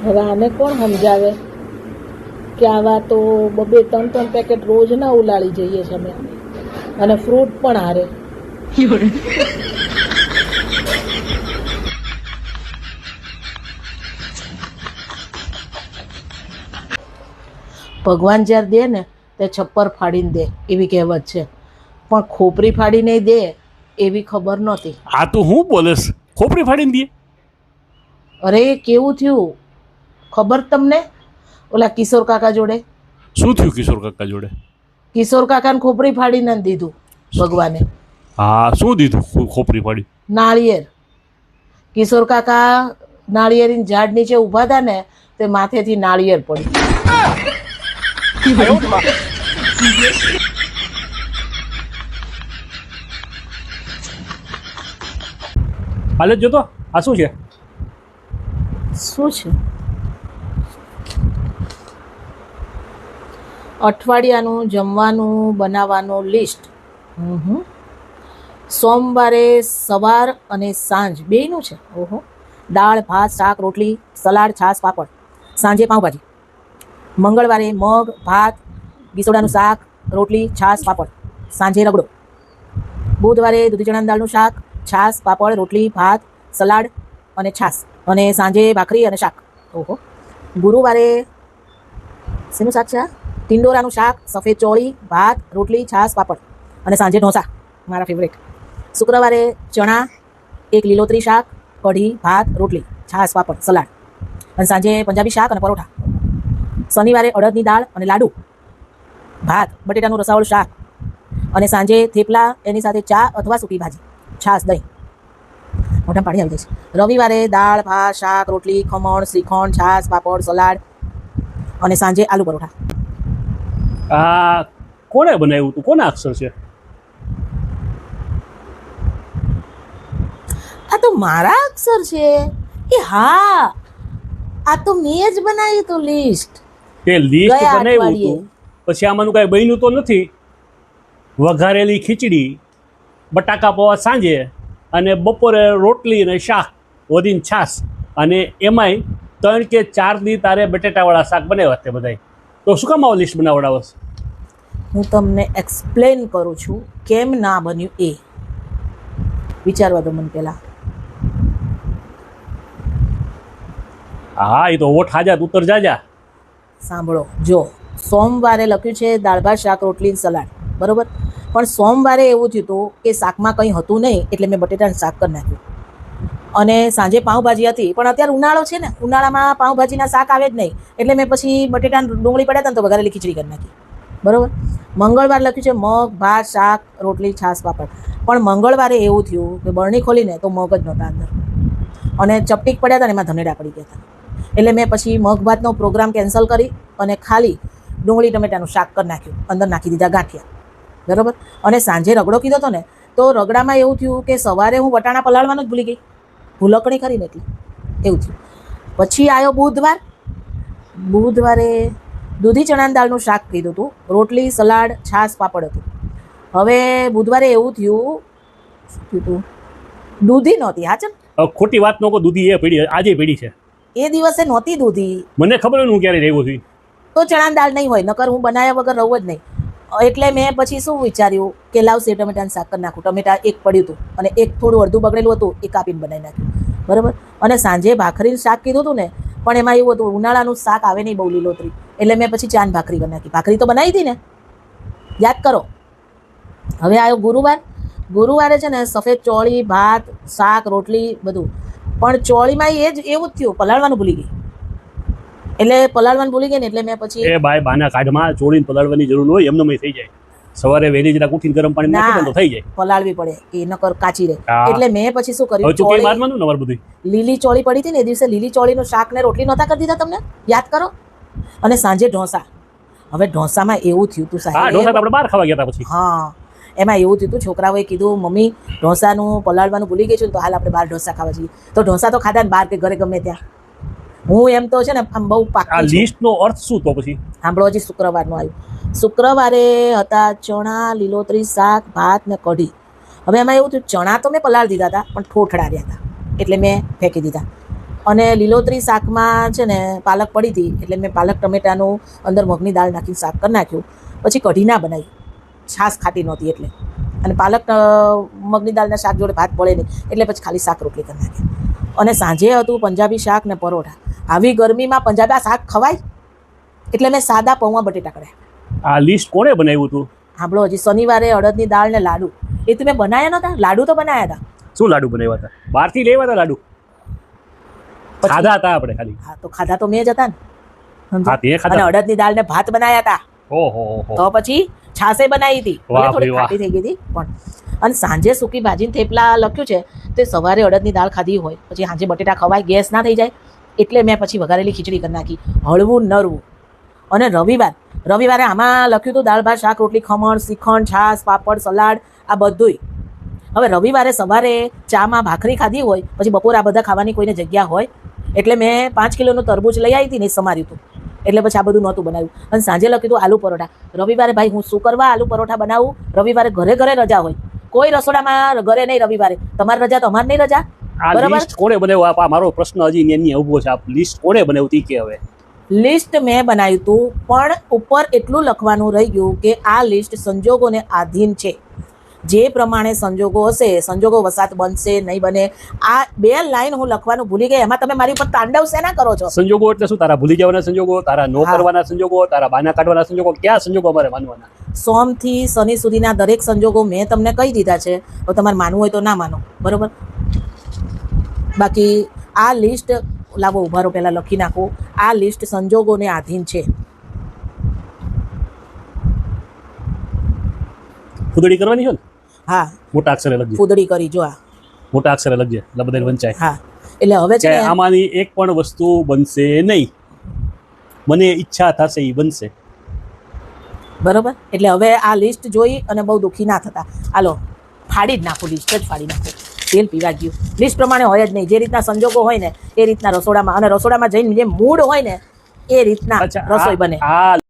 હવે આને કોણ સમજાવે કે આવા તો બબે 3 પેકેટ રોજ ના ઉલાળી જઈએ છે અમે, અને ફ્રૂટ પણ હારે. ભગવાન જ્યારે દે ને તે છપ્પર ફાડીને દે એવી કહેવત છે, પણ ખોપરી ફાડીને દે એવી ખબર નહોતી. આ તો હું બોલેસ, ખોપરી ફાડીને દે? અરે કેવું થયું ખબર તમને? ઓલા કિશોર કાકા જોડે. શું થયું કિશોર કાકા જોડે? કિશોર કાકાને ખોપરી ફાડીને દીધું ભગવાને. હા, શું દીધું ખોપરી ફાડી? નાળિયેર. કિશોર કાકા નાળિયેરની ઝાડ નીચે ઊભા હતા ને તે માથેથી નાળિયેર પડી. હાલે જોતો આ શું છે? શું છે? અઠવાડિયાનું જમવાનું બનાવવાનું લિસ્ટ. સોમવારે સવાર અને સાંજ બેયનું છે. ઓહો. દાળ, ભાત, શાક, રોટલી, સલાડ, છાશ, પાપડ. સાંજે પાઉંભાજી. મંગળવારે મગ, ભાત, ગીસોડાનું શાક, રોટલી, છાશ, પાપડ. સાંજે રગડો. બુધવારે દૂધી ચણાની દાળનું શાક, છાશ, પાપડ, રોટલી, ભાત, સલાડ અને છાશ. અને સાંજે ભાખરી અને શાક. ઓહો. ગુરુવારે શેનું શાક છે? ટિંડોરાનું શાક, સફેદ ચોળી, ભાત, રોટલી, છાશ, પાપડ. અને સાંજે ઢોસા, મારા ફેવરેટ. શુક્રવારે ચણા, એક લીલોતરી શાક, કઢી, ભાત, રોટલી, છાશ, પાપડ, સલાડ. અને સાંજે પંજાબી શાક અને પરોઠા. શનિવારે અડદની દાળ અને લાડુ, ભાત, બટેટાનું રસાવાળું શાક. અને સાંજે થેપલા, એની સાથે ચા અથવા સૂકી ભાજી, છાશ, દહીં. મોઢામાં પાણી આવી જાય છે. રવિવારે દાળ, ભાત, શાક, રોટલી, ખમણ, શ્રીખંડ, છાશ, પાપડ, સલાડ. અને સાંજે આલુ પરોઠા. આ કોણે બનાવ્યું તું? કોના અક્ષર છે? આ તો મારા અક્ષર છે. એ હા, આ તો મેં જ બનાવ્યું હતું લિસ્ટ. તે લિસ્ટ ગયા બનાવ્યું અઠવાડિયે. તું, પછી આમાંનું કાંઈ બન્યું તો નથી? વઘારેલી ખીચડી, બટાકા પૌવા સાંજે, અને બપોરે રોટલી અને શાક વધીને છાશ, અને એમાંય 3 કે 4 દી તારે બટેટાવાળા શાક બનાવ્યા તે બધાય. તો શું કામ આવો લિસ્ટ બનાવડાવસ? હું તમને એક્સપ્લેન કરું છું કેમ ના બન્યું એ. વિચારવા દો મને પહેલા. હા, એ તો ઓઠ હાજા ઉતર જાજા. સાંભળો, જો સોમવારે લખ્યું છે દાળ ભાત શાક રોટલી સલાડ, બરોબર. પણ સોમવારે એવું થયું હતું કે શાકમાં કંઈ હતું નહીં, એટલે મેં બટેટાનું શાક કરી નાખ્યું. અને સાંજે પાઉંભાજી હતી, પણ અત્યારે ઉનાળો છે ને, ઉનાળામાં પાઉંભાજીના શાક આવે જ નહીં, એટલે મેં પછી બટેટા ડુંગળી પડ્યા હતા ને તો વઘારેલી ખીચડી કરી નાખી, બરોબર. મંગળવાર લખ્યું છે મગ, ભાત, શાક, રોટલી, છાશ, પાપડ. પણ મંગળવારે એવું થયું કે બરણી ખોલીને તો મગ જ નહોતા અંદર, અને ચપટીક પડ્યા હતા ને એમાં ધનેડા પડી ગયા હતા. એટલે મેં પછી મગ ભાતનો પ્રોગ્રામ કેન્સલ કરી અને ખાલી ડુંગળી ટમેટાનું શાક કરી નાખ્યું, અંદર નાખી દીધા ગાંઠિયા, બરાબર. અને સાંજે રગડો કીધો હતો ને, તો રગડામાં એવું થયું કે સવારે હું વટાણા પલાળવાનું જ ભૂલી ગઈ, ભૂલકણી કરીને એટલી, એવું થયું. પછી આવ્યો બુધવાર. બુધવારે દૂધી ચણાની દાળનું શાક કીધું હતું, રોટલી, સલાડ, છાશ, પાપડ હતું. હવે બુધવારે એવું થયું, શું થયું? દૂધી નહોતી. હા ચાલ, ખોટી વાત ન કહો, દૂધી એ પડી, આજે પડી છે. એ દિવસે નહોતી દૂધી. મને ખબર હોય ને હું ક્યારે રહેવું છું. તો ચણાની દાળ નહીં હોય, નકર હું બનાવ્યા વગર રહું જ નહીં. એટલે મેં પછી શું વિચાર્યું કે લાવ સેવ ટમેટાનું શાક કરી નાખું. ટમેટા એક પડ્યું હતું અને એક થોડું અડધું બગડેલું હતું, એ કાપીને બનાવી નાખ્યું, બરાબર. અને સાંજે ભાખરીનું શાક કીધું હતું ને, પણ એમાં એવું હતું ઉનાળાનું શાક આવે નહીં બહુ લીલોતરી, એટલે મેં પછી ચાન ભાખરી કરી નાખી. ભાખરી તો બનાવી હતી ને, યાદ કરો. હવે આવ્યો ગુરુવાર. ગુરુવારે છે ને સફેદ ચોળી, ભાત, શાક, રોટલી બધું. પણ ચોળીમાં એ જ એવું જ થયું, પલાળવાનું ભૂલી ગઈ. એટલે પલાળવાનું ભૂલી ગઈ ને એટલે મેં પછી એ બાય બાના કાઢમાં ચોળીને પલાળવાની જરૂર હોય, એમને થઈ જાય. સવારે વહેલી જરા ઉઠીને ગરમ પાણી નાખી તો થઈ જાય. પલાળવી પડે, એ નકર કાચી રહે. એટલે મેં પછી શું કર્યું, બધું લીલી ચોળી પડી હતી ને એ દિવસે લીલી ચોળીનું શાક ને રોટલી નહોતા કરી દીધા તમને, યાદ કરો. અને સાંજે ઢોસા. હવે ઢોસામાં એવું થયું હતું સાહેબ, ઢોસા આપણે બહાર ખાવા ગયા પછી. હા, એમાં એવું થયું હતું, છોકરાઓએ કીધું મમ્મી ઢોસાનું પલાળવાનું ભૂલી ગઈ છું તો હાલ આપણે બહાર ઢોસા ખાવા જઈએ. તો ઢોસા તો ખાધા ને બહાર કે ઘરે ગમે ત્યાં. હું એમ તો છે ને આમ બહુ પાક્કી. આ લિસ્ટનો અર્થ શું તો પછી? સાંભળો, હજી શુક્રવારનું આવ્યું. શુક્રવારે હતા ચણા, લીલોતરી શાક, ભાત ને કઢી. હવે એમાં એવું થયું, ચણા તો મેં પલાળી દીધા હતા પણ ઠોઠડા રહ્યા હતા એટલે મેં ફેંકી દીધા. અને લીલોતરી શાકમાં છે ને પાલક પડી હતી એટલે મેં પાલક ટમેટાનું અંદર મગની દાળ નાખીને શાક કરી નાખ્યું. પછી કઢી ના બનાવી, છાશ ખાટી નહોતી એટલે, અને પાલક મગની દાળના શાક જોડે ભાત પડે નહીં એટલે પછી ખાલી શાક રોટલી કરી નાખી. અને સાંજે હતું પંજાબી શાક ને પરોઠા. આવી ગરમીમાં પંજાબી શાક ખવાય એટલે મેં સાદા પૌવા બટેટા કર્યા. આ લિસ્ટ કોણે બનાવ્યું હતું? સાંભળો, હજી શનિવારે અડદની દાળ ને લાડુ એ તો મેં બનાવ્યા નહોતા. લાડુ તો બનાવ્યા હતા. શું લાડુ બનાવ્યા હતા? બહારથી લેવા હતા લાડુ? ખાધા હતા આપણે ખાલી? હા, તો ખાધા તો મેં જ હતા ને. હા, તે ખાધા. અને અડદની દાળ ને ભાત બનાવ્યા હતા. ઓહો. તો પછી છાશે બનાવી હતી, વાહ થોડી ભાઈ વાહ. ખાટી થઈ ગઈ હતી પણ. અને સાંજે સૂકી ભાજીને થેપલા લખ્યું છે તે સવારે અડદની દાળ ખાધી હોય પછી સાંજે બટેટા ખવાય, ગેસ ના થઈ જાય એટલે મેં પછી વઘારેલી ખીચડી કરી નાખી, હળવું નરવું. અને રવિવારે આમાં લખ્યું હતું દાળ ભાત શાક રોટલી ખમણ શ્રીખંડ છાશ પાપડ સલાડ આ બધુંય. હવે રવિવારે સવારે ચામાં ભાખરી ખાધી હોય પછી બપોરે આ બધા ખાવાની કોઈને જગ્યા હોય એટલે મેં 5 કિલોનું તરબૂચ લઈ આવી હતી ને સમાર્યું હતું એટલે પછી આ બધું નહોતું બનાવ્યું. અને સાંજે લખ્યું હતું આલુ પરોઠા. રવિવારે ભાઈ હું શું કરવા આલુ પરોઠા બનાવું? રવિવારે ઘરે રજા હોય, કોઈ રસોડામાં ઘરે નહીં રવિવારે. તમારી રજા તો અમારે નહીં રજા. આ બરાબર. લિસ્ટ કોણે બનાવ્યું? આ મારો પ્રશ્ન હજી એની ઊભો છે. આ લિસ્ટ કોણે બનાવ્યું તી કે હવે? લિસ્ટ મેં બનાવ્યું હતું પણ ઉપર એટલું લખવાનું રહી ગયું કે આ લિસ્ટ સંજોગોને આધીન છે. જે પ્રમાણે સંજોગો હશે, સંજોગો વસાત બનશે નહીં બને. આ 2 લાઈન હું લખવાનું ભૂલી ગઈ. એમાં તમે મારી પર તાંડવ શેના કરો છો? સંજોગો એટલે શું? તારા ભૂલી જવાના સંજોગો, તારા નો હા. કરવાના સંજોગો, તારા બાના કાઢવાના સંજોગો? ક્યાં સંજોગો અમારે માનવાના? સોમથી શનિ સુધીના દરેક સંજોગો મેં તમને કહી દીધા છે. હવે તમારે માનવું હોય તો ના માનો, બરોબર. બાકી આ લિસ્ટ લાવો, ઉભારો પહેલાં લખી નાખો. આ લિસ્ટ સંજોગોને આધીન છે. ફૂદડી કરવાની છે ને? હા, મોટા અક્ષરે લખજે. ફૂદડી કરી જો આ. મોટા અક્ષરે લખજે એટલે બધાને વંચાય. હા, એટલે હવે છે કે ને આમાંની એક પણ વસ્તુ બનશે નહીં. મને ઈચ્છા થશે એ બનશે. બરોબર. એટલે હવે આ લિસ્ટ જોઈ અને બહુ દુઃખી ના થતા. હાલો ફાડી જ નાખો, લિસ્ટ જ ફાડી નાખો. તેલ પીવા ગયું. લિસ્ટ પ્રમાણે હોય જ નહીં. જે રીતના સંજોગો હોય ને એ રીતના રસોડામાં, અને રસોડામાં જઈને જે મૂડ હોય ને એ રીતના અચ્છા, રસોઈ બને. આ